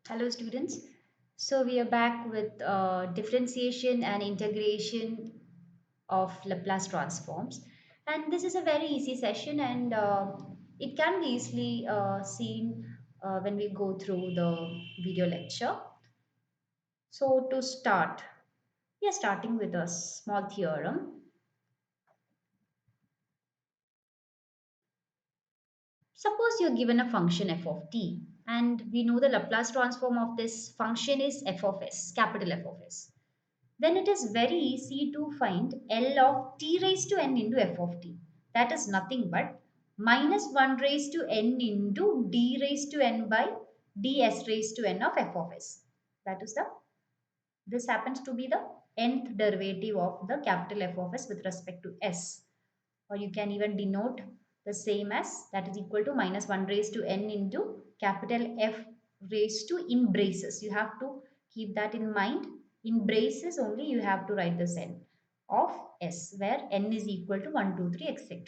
Hello students. So we are back with differentiation and integration of Laplace transforms, and this is a very easy session, and it can be easily seen when we go through the video lecture. So to start, we are starting with a small theorem. Suppose you're given a function f of t, and we know the Laplace transform of this function is f of s, capital F of s. Then it is very easy to find L of t raised to n into f of t. That is nothing but minus 1 raised to n into d raised to n by ds raised to n of f of s. That is this happens to be the nth derivative of the capital F of s with respect to s. Or you can even denote the same as that is equal to minus 1 raised to n into capital F raised to in braces. You have to keep that in mind. In braces only you have to write this n of s where n is equal to 1, 2, 3, etc.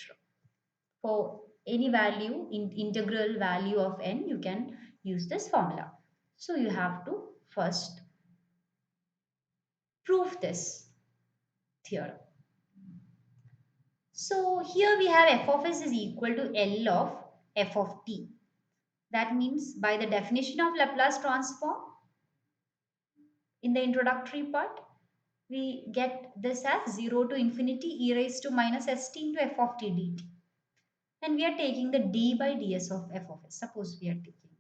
For any value, integral value of n, you can use this formula. So you have to first prove this theorem. So here we have f of s is equal to L of f of t. That means by the definition of Laplace transform in the introductory part, we get this as 0 to infinity e raised to minus st into f of t dt. And we are taking the d by ds of f of s. Suppose we are taking.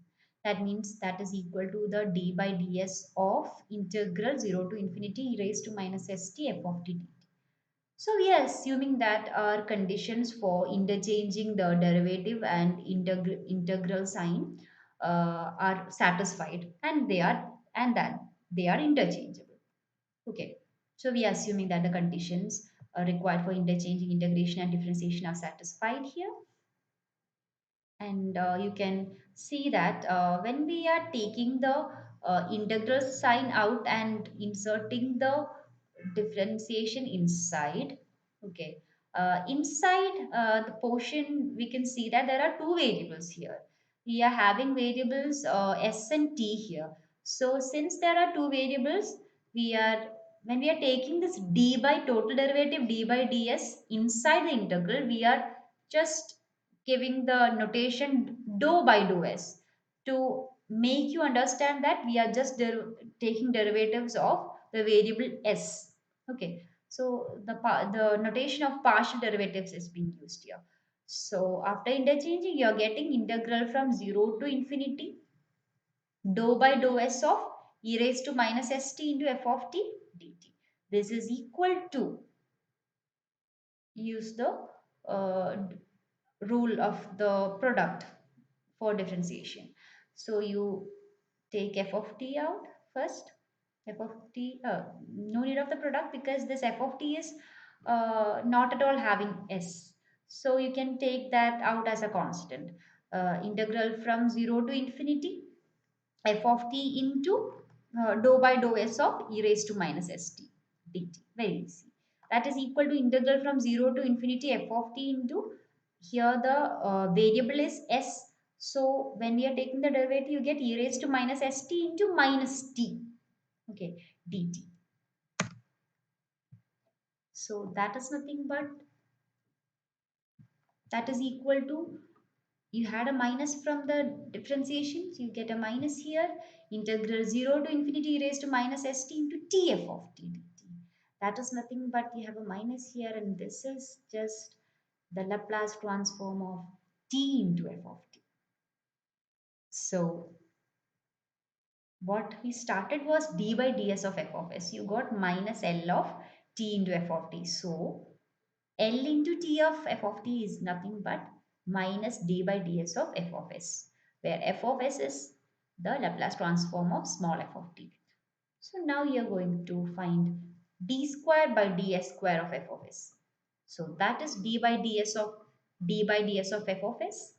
That means that is equal to the d by ds of integral 0 to infinity e raised to minus st f of t dt. So we are assuming that our conditions for interchanging the derivative and integral sign are satisfied, and that they are interchangeable. Okay. So we are assuming that the conditions required for interchanging, integration, and differentiation are satisfied here. And you can see that when we are taking the integral sign out and inserting the differentiation inside. Okay. Inside the portion, we can see that there are two variables here. We are having variables s and t here. So since there are two variables, we are when we are taking this d by total derivative d by ds inside the integral, we are just giving the notation dou by dou s to make you understand that we are just taking derivatives of the variable s. Okay, so the notation of partial derivatives is being used here. So after interchanging, you are getting integral from 0 to infinity dou by dou s of e raised to minus st into f of t dt. This is equal to, use the rule of the product for differentiation. So you take f of t out first. F of t, no need of the product because this f of t is not at all having s. So you can take that out as a constant. Integral from 0 to infinity f of t into dou by dou s of e raised to minus st dt. Very easy. That is equal to integral from 0 to infinity f of t into, here the variable is s. So when we are taking the derivative, you get e raised to minus st into minus t. Okay, dt. So that is nothing but that is equal to, you had a minus from the differentiation, so you get a minus here, integral 0 to infinity raised to minus st into tf of t dt. That is nothing but you have a minus here, and this is just the Laplace transform of t into f of t. So what we started was d by ds of f of s. You got minus L of t into f of t. So L into t of f of t is nothing but minus d by ds of f of s, where f of s is the Laplace transform of small f of t. So now you are going to find d square by ds square of f of s. So that is d by ds of f of s.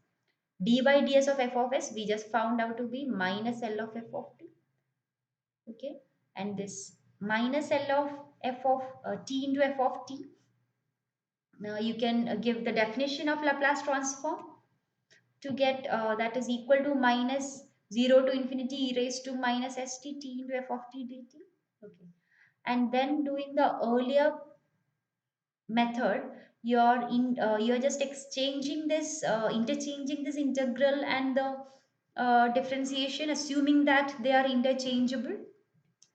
D by ds of f of s we just found out to be minus L of f of t. Okay, and this minus L of f of t into f of t. Now you can give the definition of Laplace transform to get that is equal to minus 0 to infinity e raised to minus st t into f of t dt. Okay. And then doing the earlier method, you're just exchanging this interchanging this integral and the differentiation, assuming that they are interchangeable.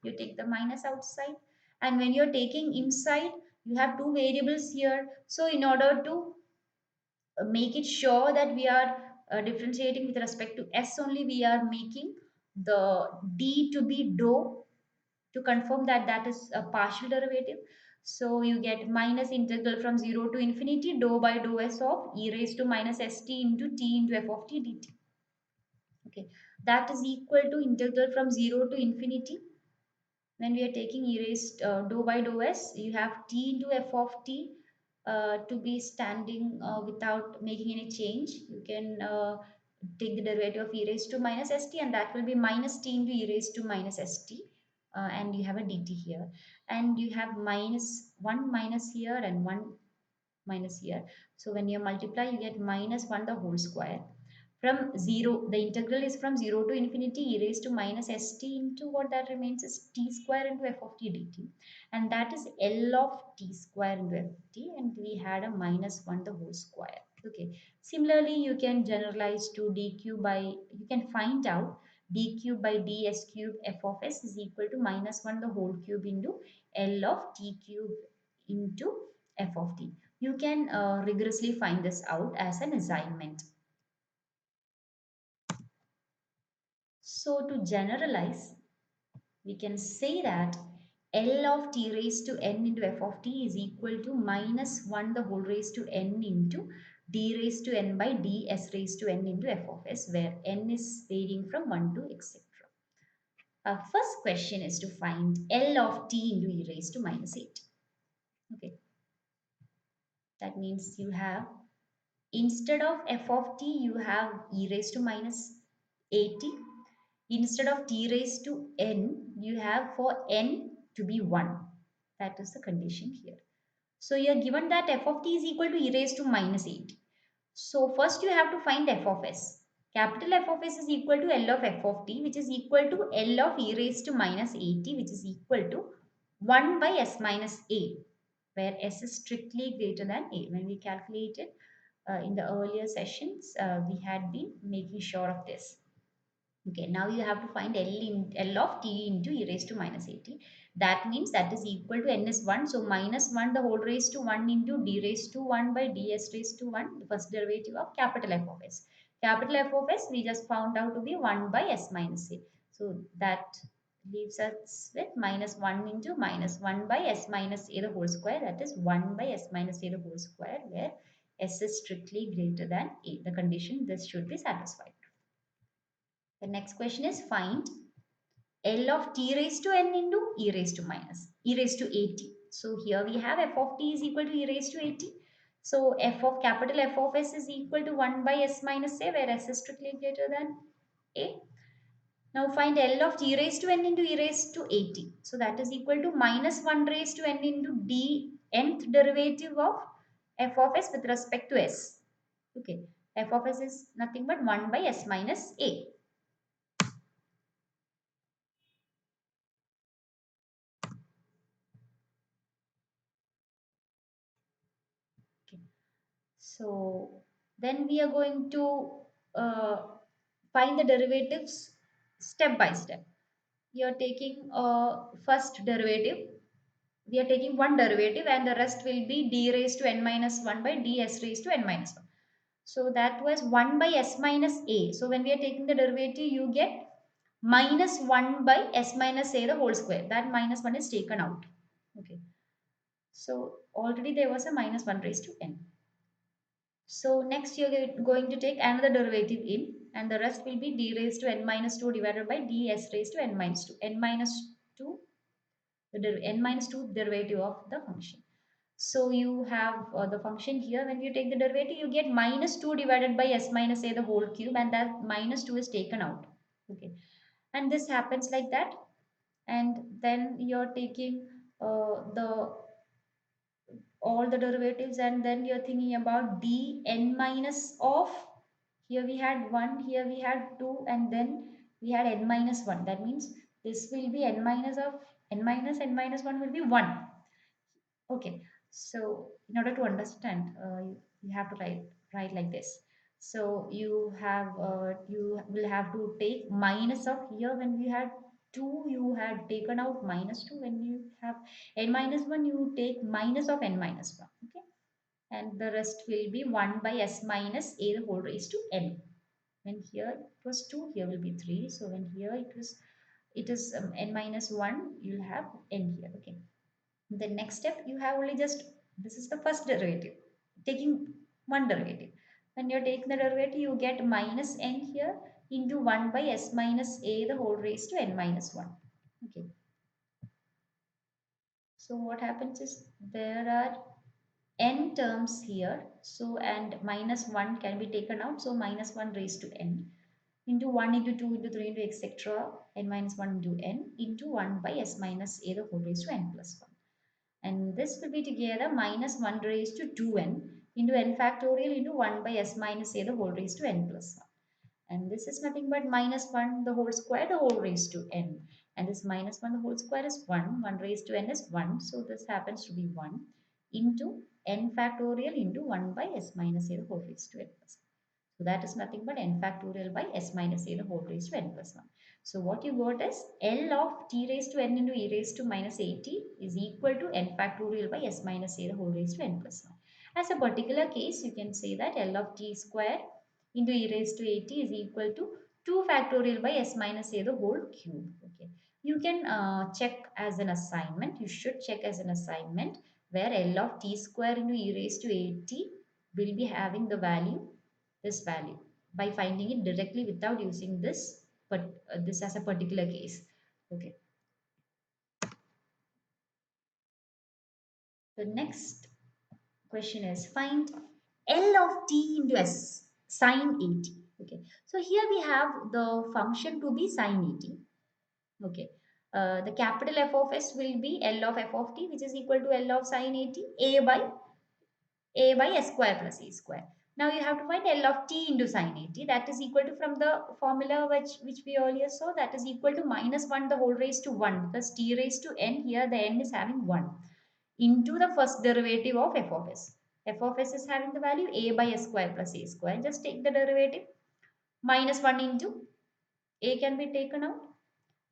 You take the minus outside, and when you're taking inside, you have two variables here. So in order to make it sure that we are differentiating with respect to s only, we are making the d to be dou, to confirm that that is a partial derivative. So you get minus integral from 0 to infinity dou by dou s of e raised to minus st into t into f of t dt. Okay, that is equal to integral from 0 to infinity. When we are taking e raised dou by dou s, you have t into f of t to be standing without making any change. You can take the derivative of e raised to minus st, and that will be minus t into e raised to minus st. And you have a dt here, and you have minus 1 minus here and 1 minus here. So when you multiply, you get minus 1 the whole square. From 0, the integral is from 0 to infinity e raised to minus st into what that remains is t square into f of t dt. And that is L of t square into f of t. And we had a minus 1 the whole square. Okay. Similarly, you can generalize to dq by, you can find out d cube by ds cube f of s is equal to minus 1 the whole cube into L of t cube into f of t. You can rigorously find this out as an assignment. So to generalize, we can say that L of t raised to n into f of t is equal to minus 1 the whole raised to n into d raised to n by ds raised to n into f of s, where n is varying from 1 to etc. Our first question is to find L of t into e raised to minus 8. Okay, that means you have, instead of f of t, you have e raised to minus 80. Instead of t raised to n, you have for n to be 1. That is the condition here. So you are given that f of t is equal to e raised to minus 8. So first you have to find f of s. Capital F of s is equal to L of f of t, which is equal to L of e raised to minus 80, which is equal to 1 by s minus a, where s is strictly greater than a. When we calculated in the earlier sessions, we had been making sure of this. Okay, now you have to find L of t into e raised to minus 80. That means that is equal to n is 1. So minus 1 the whole raised to 1 into d raised to 1 by ds raised to 1, the first derivative of capital F of s. Capital F of s we just found out to be 1 by s minus a. So that leaves us with minus 1 into minus 1 by s minus a the whole square. That is 1 by s minus a the whole square, where s is strictly greater than a. The condition this should be satisfied. The next question is find L of t raised to n into e raised to minus e raised to 80. So here we have f of t is equal to e raised to 80. So f of capital F of s is equal to 1 by s minus a, where s is strictly greater than a. Now find L of t raised to n into e raised to 80. So that is equal to minus 1 raised to n into d nth derivative of f of s with respect to s. Okay, f of s is nothing but 1 by s minus a. Okay. So then we are going to uh, find the derivatives step by step. We are taking first derivative. We are taking one derivative, and the rest will be d raised to n minus 1 by ds raised to n minus 1. So that was 1 by s minus a. So when we are taking the derivative, you get minus 1 by s minus a the whole square. That minus 1 is taken out. Okay. So already there was a minus 1 raised to n. So next you're going to take another derivative in, and the rest will be d raised to n minus 2 divided by ds raised to n minus 2. n minus 2, n minus 2 derivative of the function. So you have the function here. When you take the derivative, you get minus 2 divided by s minus a the whole cube, and that minus 2 is taken out. Okay, and this happens like that. And then you're taking the all the derivatives, and then you're thinking about d n minus of, here we had 1, here we had 2, and then We had n minus 1. That means this will be n minus of n minus 1 will be 1. Okay, so in order to understand, you have to write like this. So you will have to take minus of here when we had 2, you had taken out minus 2. When you have n minus 1, you take minus of n minus 1. Okay, and the rest will be 1 by s minus a the whole raised to n. When here it was 2, here will be 3. So when here it is n minus 1, you'll have n here. Okay, the next step you have only just, this is the first derivative, taking one derivative. When you're taking the derivative, you get minus n here into 1 by s minus a the whole raised to n minus 1. Okay, so what happens is there are n terms here, so and minus 1 can be taken out, so minus 1 raised to n into 1 into 2 into 3 into etc n minus 1 into n into 1 by s minus a the whole raised to n plus 1. And this will be together minus 1 raised to 2n into n factorial into 1 by s minus a the whole raised to n plus 1. And this is nothing but minus 1 the whole square the whole raised to n. And this minus 1 the whole square is 1. 1 raised to n is 1. So this happens to be 1 into n factorial into 1 by s minus a the whole raised to n plus 1. So that is nothing but n factorial by s minus a the whole raised to n plus 1. So what you got is L of t raised to n into e raised to minus at is equal to n factorial by s minus a the whole raised to n plus 1. As a particular case, you can say that L of t square into e raised to at is equal to 2 factorial by s minus a the whole cube. Okay. You can check as an assignment. You should check as an assignment where L of t square into e raised to at will be having the value, this value, by finding it directly without using this, but this as a particular case. Okay, the next question is find L of t into s sine at. Okay, so here we have the function to be sine at. Okay, the capital F of s will be L of f of t, which is equal to L of sine at, a by s square plus a square. Now you have to find L of t into sine at. That is equal to, from the formula which we earlier saw, that is equal to minus 1 the whole raised to 1, because t raised to n, here the n is having 1, into the first derivative of f of s. F of s is having the value a by s square plus a square. Just take the derivative. Minus 1 into a can be taken out,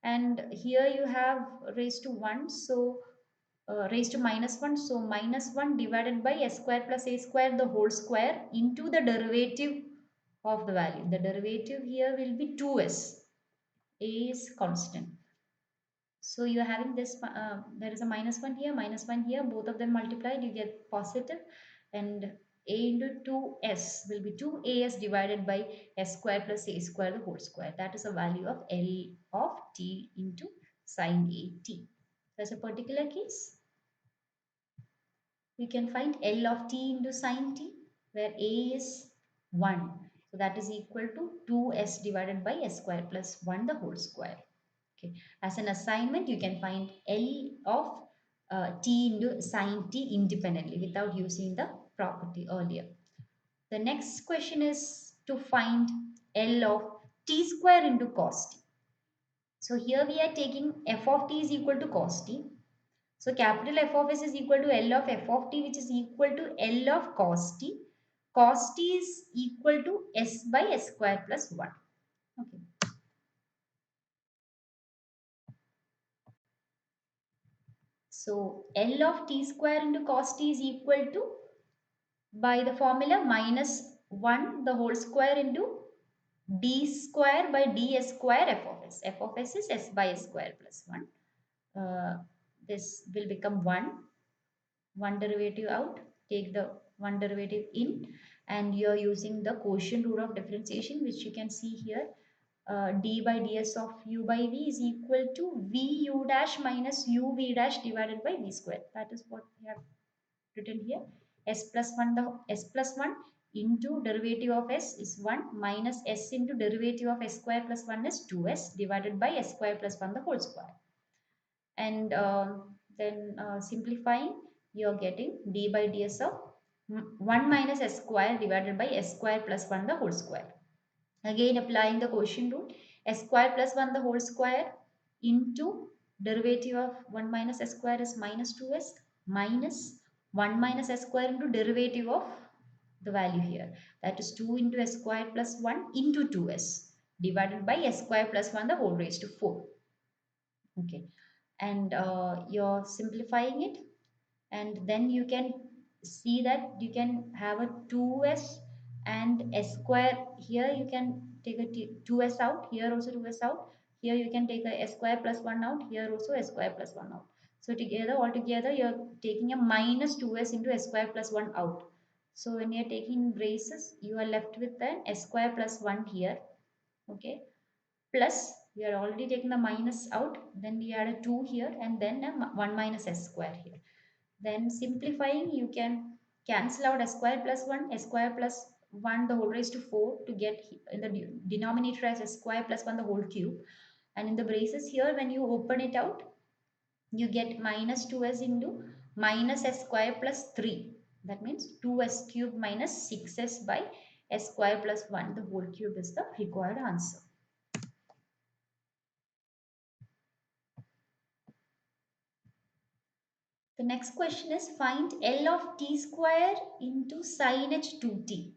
and here you have raised to 1, so raised to minus 1, so minus 1 divided by s square plus a square the whole square into the derivative of the value. The derivative here will be 2s. A is constant, so you're having this, there is a minus 1 here, minus 1 here, both of them multiplied, you get positive, and a into 2s will be 2as divided by s square plus a square the whole square. That is a value of L of t into sine a t. There's a particular case, we can find L of t into sine t, where a is 1. So that is equal to 2s divided by s square plus 1 the whole square. Okay. As an assignment, you can find L of t into sine t independently without using the property earlier. The next question is to find L of t square into cos t. So here we are taking f of t is equal to cos t. So capital F of s is equal to L of f of t, which is equal to L of cos t. Cos t is equal to s by s square plus 1. Okay. So L of t square into cos t is equal to, by the formula, minus 1 the whole square into d square by ds square f of s. F of s is s by s square plus 1. This will become 1. One derivative out, take the one derivative in, and you are using the quotient rule of differentiation, which you can see here. D by ds of u by v is equal to v u dash minus u v dash divided by v square. That is what we have written here. S plus 1, the s plus 1 into derivative of s is 1 minus s into derivative of s square plus 1 is 2s divided by s square plus 1 the whole square. And then simplifying, you're getting d by ds of 1 minus s square divided by s square plus 1 the whole square. Again applying the quotient rule, S square plus 1 the whole square into derivative of 1 minus s square is minus 2s minus 1 minus s square into derivative of the value here, that is 2 into s square plus 1 into 2s divided by s square plus 1 the whole raised to 4. Okay, and you're simplifying it, and then you can see that you can have a 2s and s square. Here you can take a 2s out, here also 2s out, here you can take a s square plus 1 out, here also s square plus 1 out. So together, altogether, you're taking a minus 2s into s square plus 1 out. So when you're taking braces, you are left with an s square plus 1 here. Okay, plus we are already taking the minus out, then we add a 2 here, and then a 1 minus s square here. Then simplifying, you can cancel out s square plus 1, s square plus 1 the whole raised to 4 to get in the denominator as s square plus 1 the whole cube. And in the braces here, when you open it out, you get minus 2s into minus s square plus 3. That means 2s cube minus 6s by s square plus 1 the whole cube is the required answer. The next question is find L of t square into sin h 2t.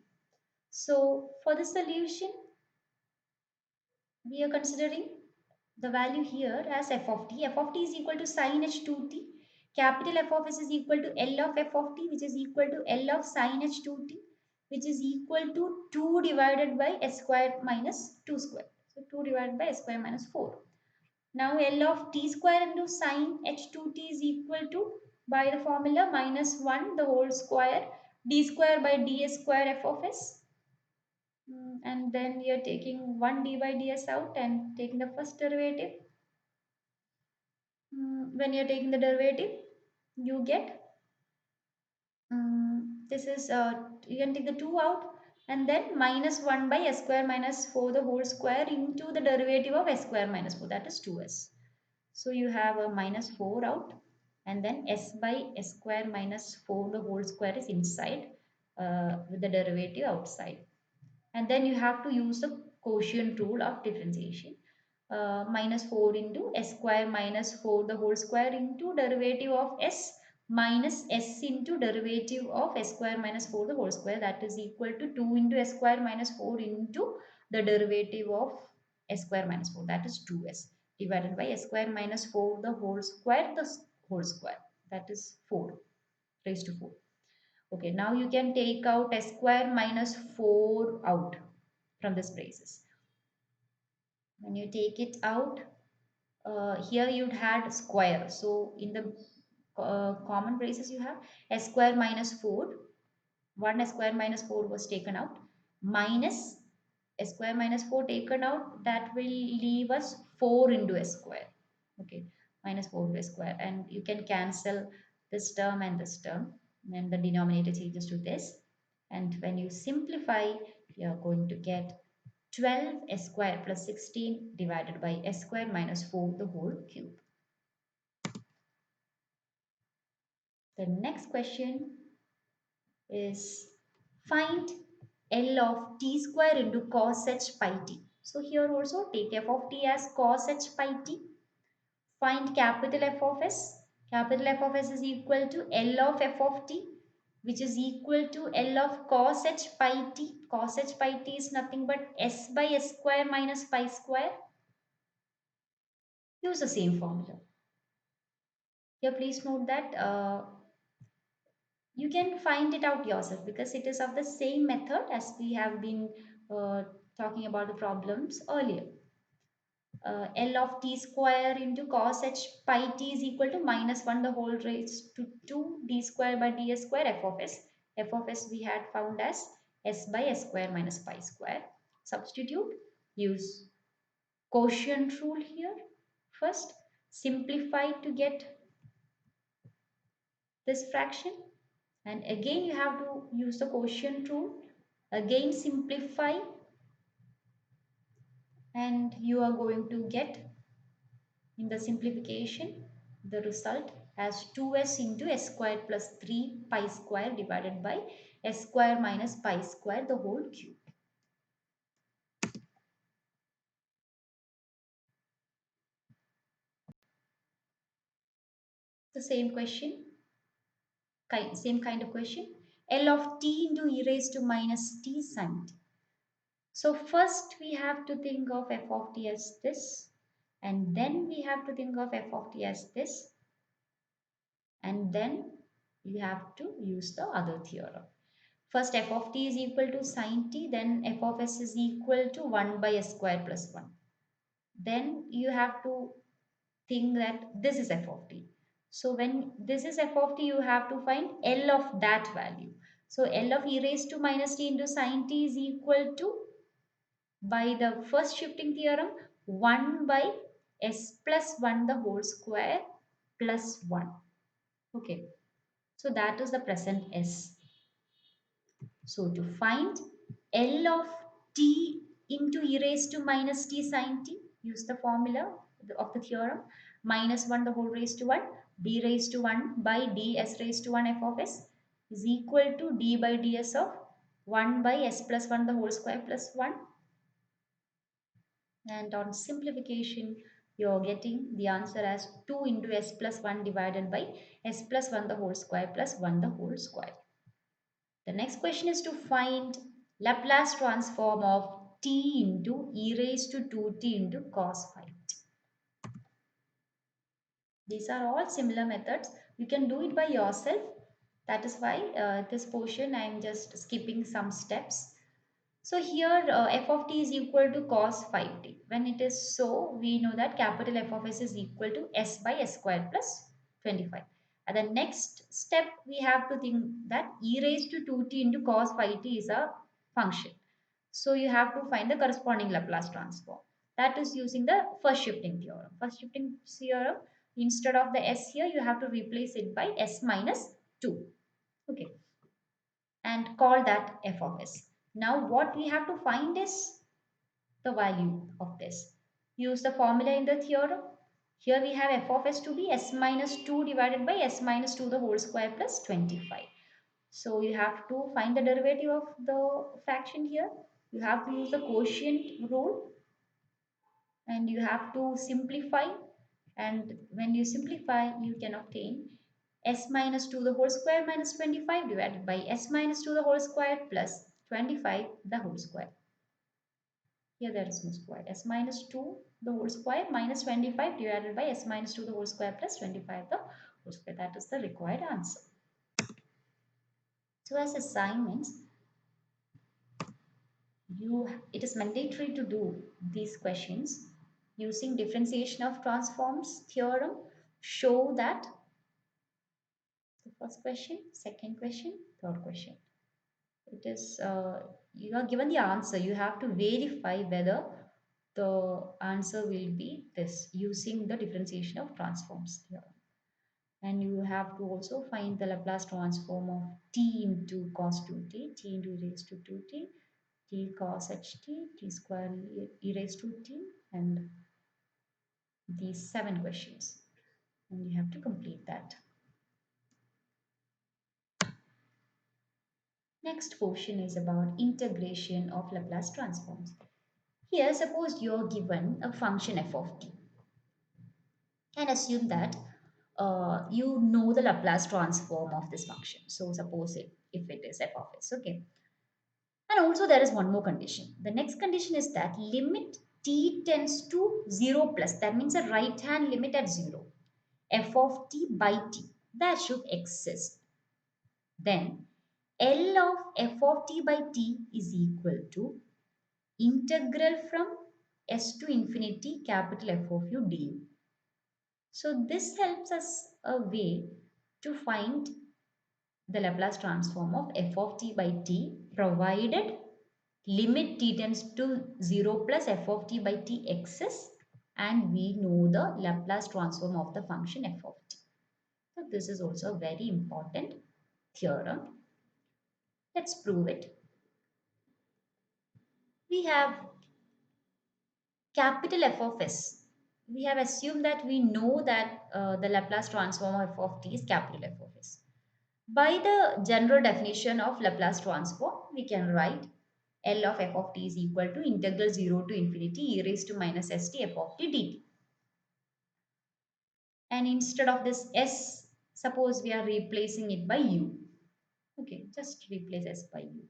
So for the solution, we are considering the value here as f of t. F of t is equal to sin h 2t. Capital F of s is equal to L of f of t, which is equal to L of sin h 2t, which is equal to 2 divided by s square minus 2 square. So 2 divided by s square minus 4. Now L of t square into sin h2t is equal to, by the formula, minus 1 the whole square d square by ds square f of s. And then we are taking 1 d by ds out and taking the first derivative. When you're taking the derivative, you get this is you can take the 2 out, and then minus 1 by s square minus 4 the whole square into the derivative of s square minus 4, that is 2s. So you have a minus 4 out, and then s by s square minus 4 the whole square is inside with the derivative outside. And then you have to use the quotient rule of differentiation. Minus 4 into s square minus 4 the whole square into derivative of s minus s into derivative of s square minus 4 the whole square, that is equal to 2 into s square minus 4 into the derivative of s square minus 4, that is 2s divided by s square minus 4 the whole square, the whole square, that is 4 raised to 4. Okay, now you can take out s square minus 4 out from this braces. When you take it out, here you'd had square. So in the common braces you have s square minus 4. 1 s square minus 4 was taken out. Minus s square minus 4 taken out. That will leave us 4 into s square. Okay, minus 4 into s square. And you can cancel this term and this term. And the denominator changes to this. And when you simplify, you're going to get 12 s square plus 16 divided by s square minus 4 the whole cube. The next question is find L of t square into cos h pi t. So here also take f of t as cos h pi t. Find capital F of s. Capital F of s is equal to L of f of t, which is equal to L of cos h pi t. Cos h pi t is nothing but s by s square minus pi square. Use the same formula. Here please note that you can find it out yourself because it is of the same method as we have been uh, talking about the problems earlier. L of t square into cos h pi t is equal to minus 1 the whole raised to 2 d square by ds square f of s. F of s we had found as s by s square minus pi square. Substitute, use quotient rule here. First, simplify to get this fraction, and again you have to use the quotient rule, again simplify, and you are going to get in the simplification the result as 2s into s square plus 3 pi square divided by s square minus pi square the whole cube. the same question, same kind of question. L of t into e raised to minus t sine t. So first we have to think of f of t as this, and then we have to think of f of t as this, and then you have to use the other theorem. First f of t is equal to sine t, then f of s is equal to 1 by s square plus 1. Then you have to think that this is f of t. So when this is f of t, you have to find L of that value. So L of e raised to minus t into sine t is equal to, by the first shifting theorem, 1 by s plus 1 the whole square plus 1. Okay, so that is the present s. So to find L of t into e raised to minus t sine t, use the formula of the theorem, minus 1 the whole raised to 1, d raised to 1 by ds raised to 1 f of s is equal to d by ds of 1 by s plus 1 the whole square plus 1. And on simplification, you're getting the answer as 2 into s plus 1 divided by s plus 1 the whole square plus 1 the whole square. The next question is to find Laplace transform of t into e raised to 2t into cos phi t. These are all similar methods. You can do it by yourself. That is why this portion I am just skipping some steps. So here f of t is equal to cos phi t. When it is so, we know that capital F of s is equal to s by s square plus 25. At the next step, we have to think that e raised to 2t into cos phi t is a function. So you have to find the corresponding Laplace transform. That is using the first shifting theorem. First shifting theorem, instead of the s here, you have to replace it by s minus 2. Okay, and call that f of s. Now what we have to find is the value of this. Use the formula in the theorem. Here we have f of s to be s minus 2 divided by s minus 2 the whole square plus 25. So you have to find the derivative of the fraction here. You have to use the quotient rule and you have to simplify. And when you simplify, you can obtain s minus 2 the whole square minus 25 divided by s minus 2 the whole square plus 25 the whole square. Here there is no square. S minus 2 the whole square minus 25 divided by s minus 2 the whole square plus 25 the whole square. That is the required answer. So as assignments, it is mandatory to do these questions using differentiation of transforms theorem. Show that the first question, second question, third question. It is you are given the answer. You have to verify whether the answer will be this using the differentiation of transforms theorem. And you have to also find the Laplace transform of t into cos 2t, t into e raised to 2t, t cos ht, t square e raised to t, and these 7 questions. And you have to complete that. Next portion is about integration of Laplace transforms. Here, suppose you're given a function f of t and assume that you know the Laplace transform of this function. So suppose if it is f of s, okay. And also there is one more condition. The next condition is that limit t tends to 0 plus, that means a right hand limit at 0, f of t by t, that should exist. Then L of f of t by t is equal to integral from s to infinity capital F of u du. So this helps us a way to find the Laplace transform of f of t by t provided limit t tends to 0 plus f of t by t exists and we know the Laplace transform of the function f of t. So this is also a very important theorem. Let's prove it. We have capital F of s. We have assumed that we know that the Laplace transform of f of t is capital F of s. By the general definition of Laplace transform, we can write L of f of t is equal to integral 0 to infinity e raised to minus st f of t dt. And instead of this s Suppose we are replacing it by u. Okay, just replace s by u.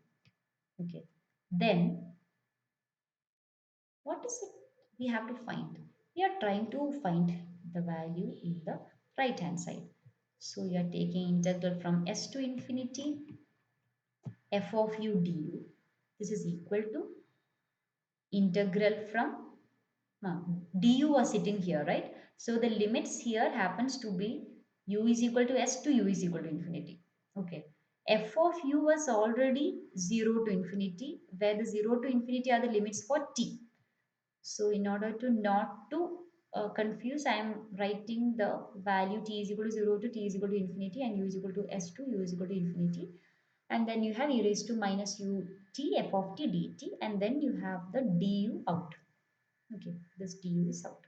Okay, then what is it we have to find? We are trying to find the value in the right hand side. So you are taking integral from s to infinity f of u du. This is equal to integral from du was sitting here, right? So the limits here happens to be u is equal to s to u is equal to infinity. Okay. F of u was already 0 to infinity, where the 0 to infinity are the limits for t. So in order to not to confuse, I am writing the value t is equal to 0 to t is equal to infinity and u is equal to s to u is equal to infinity. And then you have e raised to minus u t f of t dt, and then you have the du out. Okay, this du is out.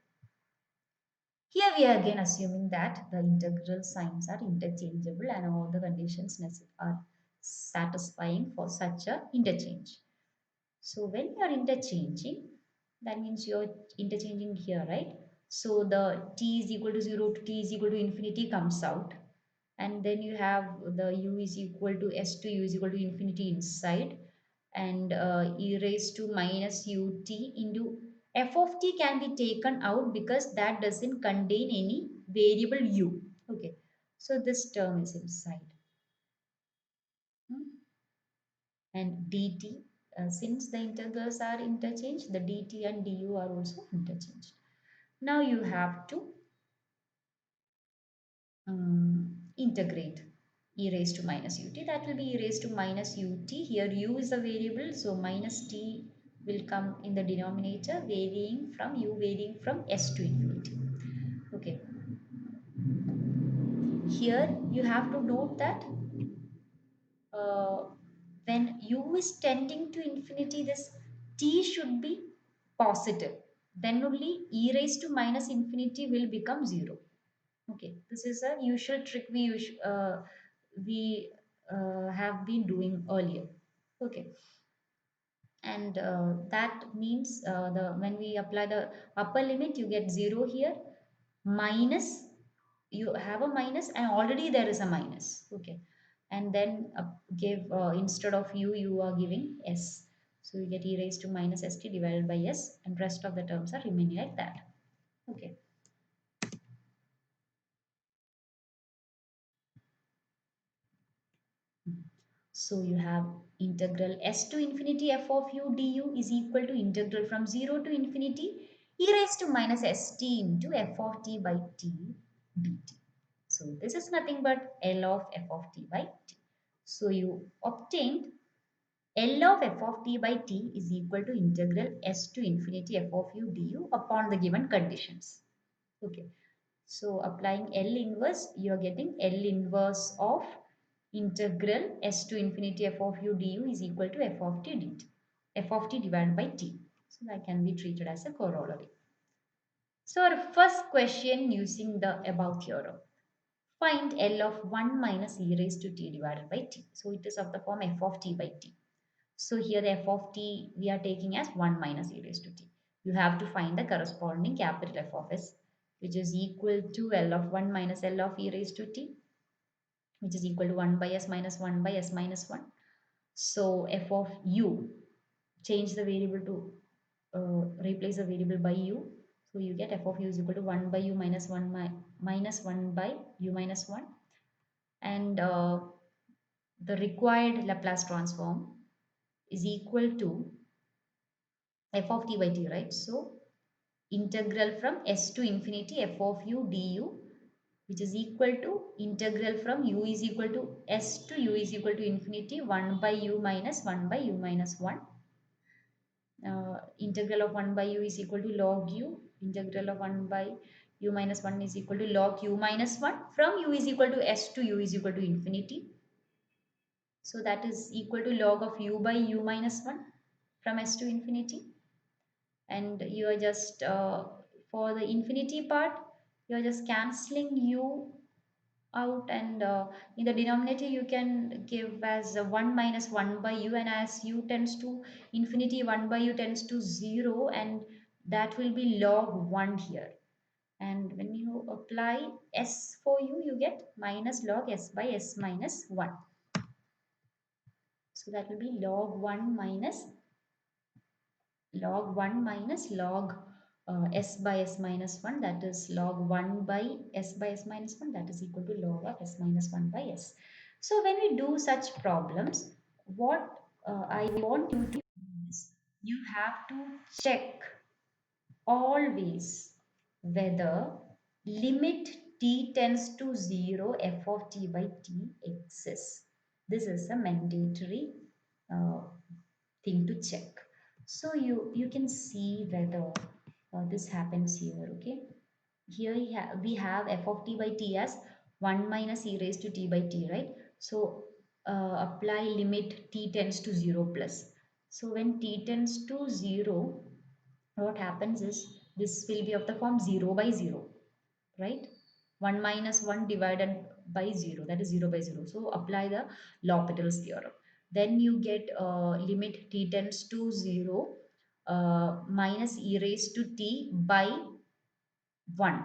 Here we are again assuming that the integral signs are interchangeable and all the conditions are satisfying for such a interchange. So when you are interchanging, that means you are interchanging here, right? So the t is equal to 0 to t is equal to infinity comes out. And then you have the u is equal to s to u is equal to infinity inside. And e raised to minus ut into f of t can be taken out because that doesn't contain any variable u. Okay, so this term is inside. Hmm? And dt, since the integrals are interchanged, the dt and du are also interchanged. Now you have to integrate e raised to minus ut. That will be e raised to minus ut. Here u is a variable, so minus t will come in the denominator, varying from s to infinity. Okay, here you have to note that uh, when u is tending to infinity, this t should be positive. Then only e raised to minus infinity will become 0. Okay, this is a usual trick we have been doing earlier. Okay, and that means the when we apply the upper limit, you get 0 here, minus, you have a minus and already there is a minus. Okay, and then give instead of u, you are giving s, so you get e raised to minus st divided by s, and rest of the terms are remaining like that. Okay. So you have integral s to infinity f of u du is equal to integral from 0 to infinity e raised to minus st into f of t by t dt. So this is nothing but L of f of t by t. So you obtained L of f of t by t is equal to integral s to infinity f of u du upon the given conditions. Okay. So applying L inverse, you are getting L inverse of integral s to infinity f of u du is equal to f of t dt, f of t divided by t. So that can be treated as a corollary. So our first question using the above theorem. Find L of 1 minus e raised to t divided by t. So it is of the form f of t by t. So here the f of t we are taking as 1 minus e raised to t. You have to find the corresponding capital F of s, which is equal to L of 1 minus L of e raised to t, which is equal to 1 by s minus 1 by s minus 1. So f of u, change the variable to replace the variable by u. So you get f of u is equal to 1 by u minus 1 minus 1 by u minus 1. And the required Laplace transform is equal to f of t by t, right? So integral from s to infinity f of u du, which is equal to integral from u is equal to s to u is equal to infinity 1 by u minus 1 by u minus 1. Integral of 1 by u is equal to log u. Integral of 1 by u minus 1 is equal to log u minus 1 from u is equal to s to u is equal to infinity. So that is equal to log of u by u minus 1 from s to infinity. And you are just for the infinity part, you are just cancelling u out, and in the denominator you can give as 1 minus 1 by u, and as u tends to infinity, 1 by u tends to 0, and that will be log 1 here. And when you you apply s for you get minus log s by s minus 1. So that will be log 1 minus log s by s minus 1, that is log 1 by s by s minus 1, that is equal to log of s minus 1 by s. So when we do such problems, what I want you to do is you have to check always whether limit t tends to 0 f of t by t exists. This is a mandatory uh, thing to check. So you can see whether this happens here. Okay, here we have f of t by t as 1 minus e raised to t by t, right? So apply limit t tends to 0 plus. So when t tends to 0, what happens is this will be of the form 0 by 0, right? 1 minus 1 divided by 0, that is 0 by 0. So apply the L'Hopital's theorem. Then you get limit t tends to 0 minus e raised to t by 1.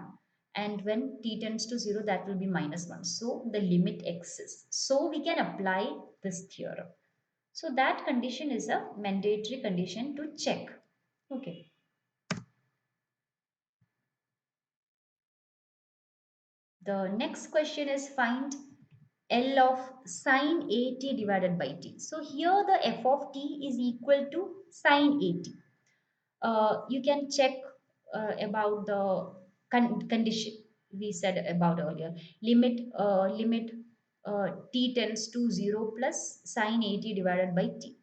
And when t tends to 0, that will be minus 1. So the limit exists. So we can apply this theorem. So that condition is a mandatory condition to check. Okay. The next question is find L of sine AT divided by t. So here the f of t is equal to sine AT. You can check about the condition we said about earlier. Limit t tends to 0 plus sine AT divided by t.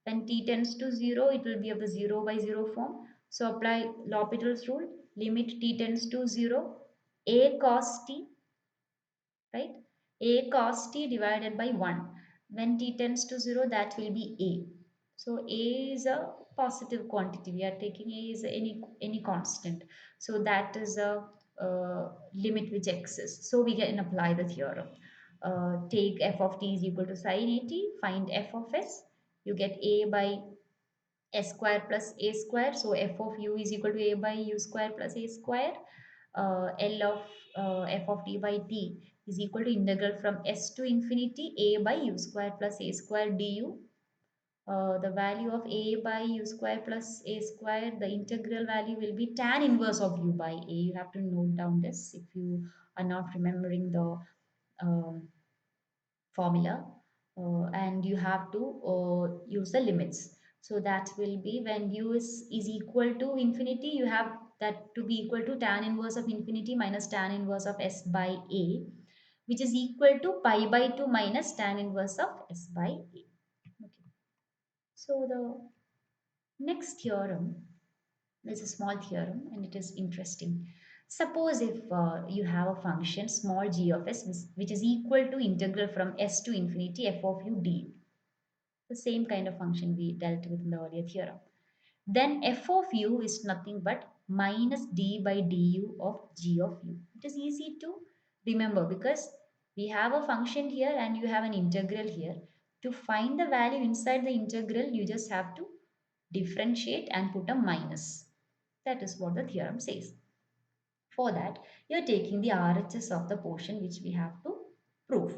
When t tends to 0, it will be of the 0 by 0 form. So apply L'Hopital's rule. Limit t tends to 0, a cos t, right? A cos t divided by 1. When t tends to 0, that will be a. So a is a positive quantity. We are taking a is any constant. So that is a limit which exists. So we can apply the theorem. Take f of t is equal to sine at, find f of s. You get a by s square plus a square. So f of u is equal to a by u square plus a square. L of f of t by t is equal to integral from s to infinity a by u square plus a square du. The value of a by u square plus a square, the integral value will be tan inverse of u by a. You have to note down this if you are not remembering the um, formula, and you have to use the limits. So that will be when u is equal to infinity, you have that to be equal to tan inverse of infinity minus tan inverse of s by a, which is equal to pi by 2 minus tan inverse of s by a. Okay. So the next theorem is a small theorem and it is interesting. Suppose if you have a function small g of s which is equal to integral from s to infinity f of u du, the same kind of function we dealt with in the earlier theorem. Then f of u is nothing but minus d by du of g of u. It is easy to remember because we have a function here and you have an integral here. To find the value inside the integral, you just have to differentiate and put a minus. That is what the theorem says. For that, you are taking the RHS of the portion which we have to prove.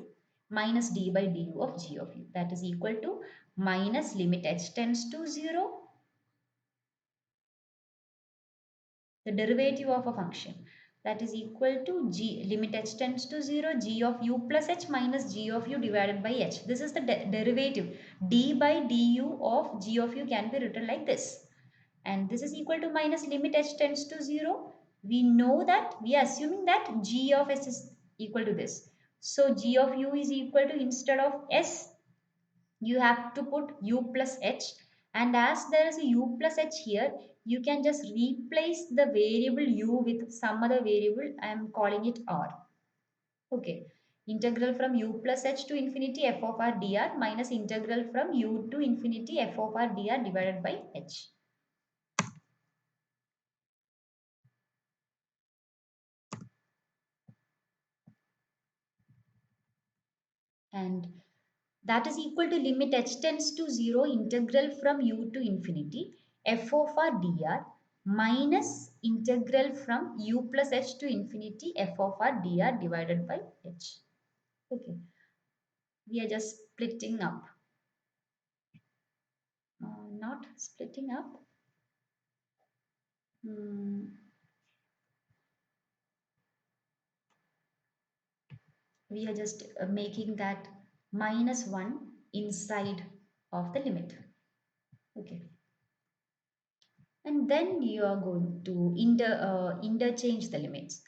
Minus d by du of g of u. That is equal to minus limit h tends to 0, the derivative of a function, that is equal to g limit h tends to 0 g of u plus h minus g of u divided by h. This is the derivative. D by du of g of u can be written like this, and this is equal to minus limit h tends to 0. We know that we are assuming that g of s is equal to this. So g of u is equal to, instead of s, you have to put u plus h, and as there is a u plus h here, you can just replace the variable u with some other variable. I am calling it r. Okay, integral from u plus h to infinity f of r dr minus integral from u to infinity f of r dr divided by h. And that is equal to limit h tends to 0 integral from u to infinity f of r dr minus integral from u plus h to infinity f of r dr divided by h. Okay, we are just splitting up. Not splitting up. Hmm, we are just making that minus 1 inside of the limit. Okay, and then you are going to interchange the limits.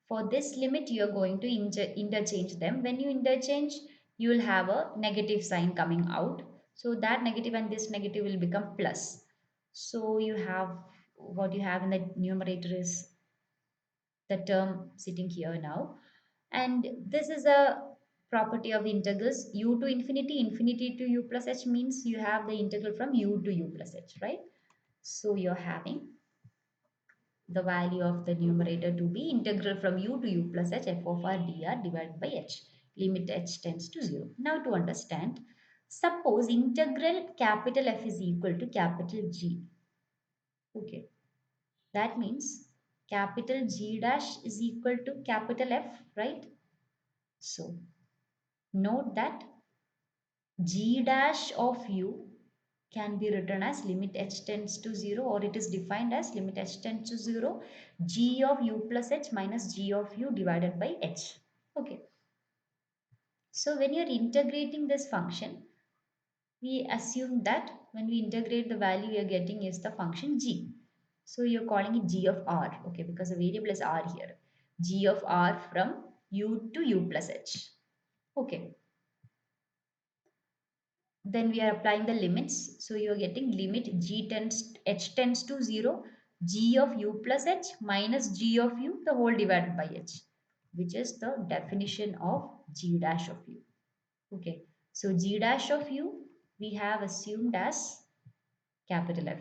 For this limit, you are going to interchange them. When you interchange, you will have a negative sign coming out. So that negative and this negative will become plus. So you have what you have in the numerator is the term sitting here now. And this is a property of integrals u to infinity, infinity to u plus h means you have the integral from u to u plus h, right? So you're having the value of the numerator to be integral from u to u plus h f of r dr divided by h. Limit h tends to 0. Now to understand, suppose integral capital F is equal to capital G. Okay, that means capital G dash is equal to capital F, right? So note that G dash of u can be written as limit h tends to 0, or it is defined as limit h tends to 0 g of u plus h minus g of u divided by h. Okay, so when you're integrating this function, we assume that when we integrate, the value you're getting is the function g. So you're calling it g of r, okay, because the variable is r here. G of r from u to u plus h. Okay, then we are applying the limits. So you are getting limit g tends h tends to 0 g of u plus h minus g of u the whole divided by h, which is the definition of g dash of u. Okay, so g dash of u we have assumed as capital F.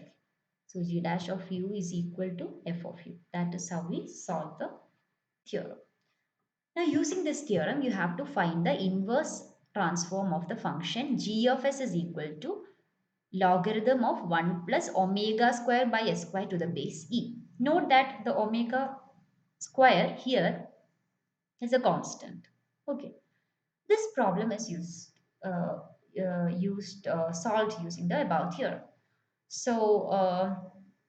So g dash of u is equal to f of u. That is how we solve the theorem. Now using this theorem, you have to find the inverse transform of the function g of s is equal to logarithm of 1 plus omega square by s square to the base e. Note that the omega square here is a constant. Okay, this problem is solved using the above theorem. So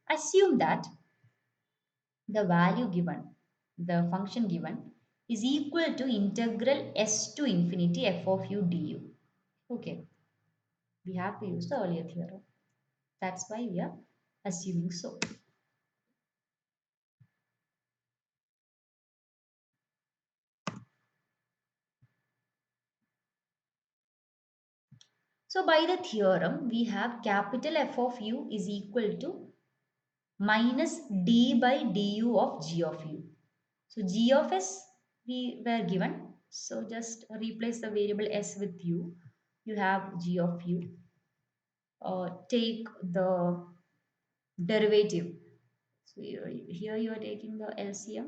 assume that the value given, the function given, is equal to integral s to infinity f of u du. Okay, we have to use the earlier theorem. That's why we are assuming so. So by the theorem, we have capital F of u is equal to minus d by du of g of u. So g of s we were given. So just replace the variable s with u. You have g of u. Take the derivative. So here you are taking the LCM,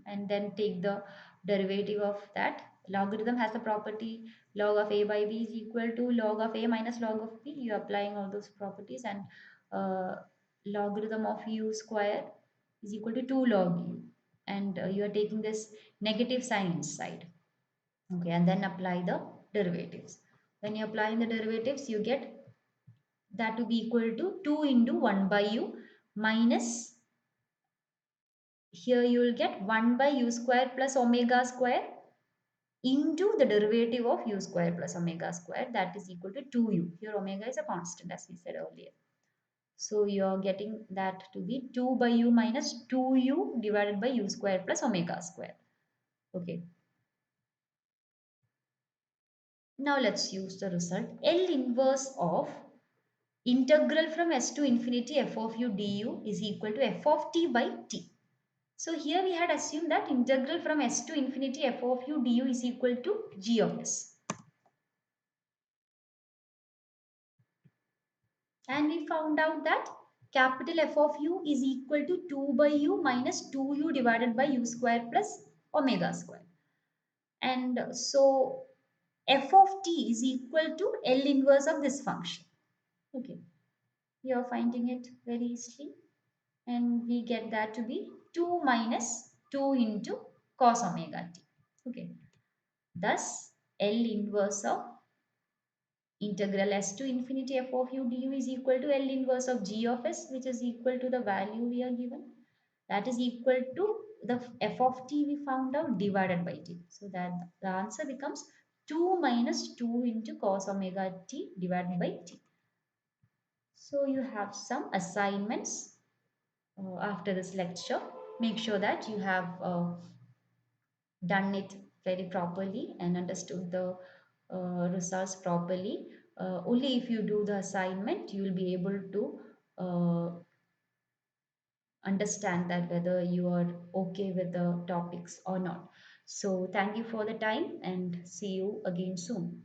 and then take the derivative of that. Logarithm has the property log of a by b is equal to log of a minus log of b. You are applying all those properties, and logarithm of u square is equal to 2 log u. And you are taking this negative sign inside. Okay, and then apply the derivatives. When you apply the derivatives, you get that to be equal to 2 into 1 by u minus, here you will get 1 by u square plus omega square into the derivative of u square plus omega square, that is equal to 2u. Here omega is a constant as we said earlier. So you are getting that to be 2 by u minus 2u divided by u square plus omega square. Okay. Now let's use the result. L inverse of integral from s to infinity f of u du is equal to f of t by t. So here we had assumed that integral from s to infinity f of u du is equal to g of s. And we found out that capital F of u is equal to 2 by u minus 2u divided by u square plus omega square. And so f of t is equal to L inverse of this function. Okay, you are finding it very easily. and we get that to be 2 minus 2 into cos omega t. Okay, thus L inverse of integral s to infinity f of u du is equal to L inverse of g of s, which is equal to the value we are given. That is equal to the f of t we found out divided by t. So that the answer becomes 2 minus 2 into cos omega t divided by t. So you have some assignments after this lecture. Make sure that you have done it very properly and understood the results properly. Only if you do the assignment, you will be able to understand that whether you are okay with the topics or not. So, thank you for the time and see you again soon.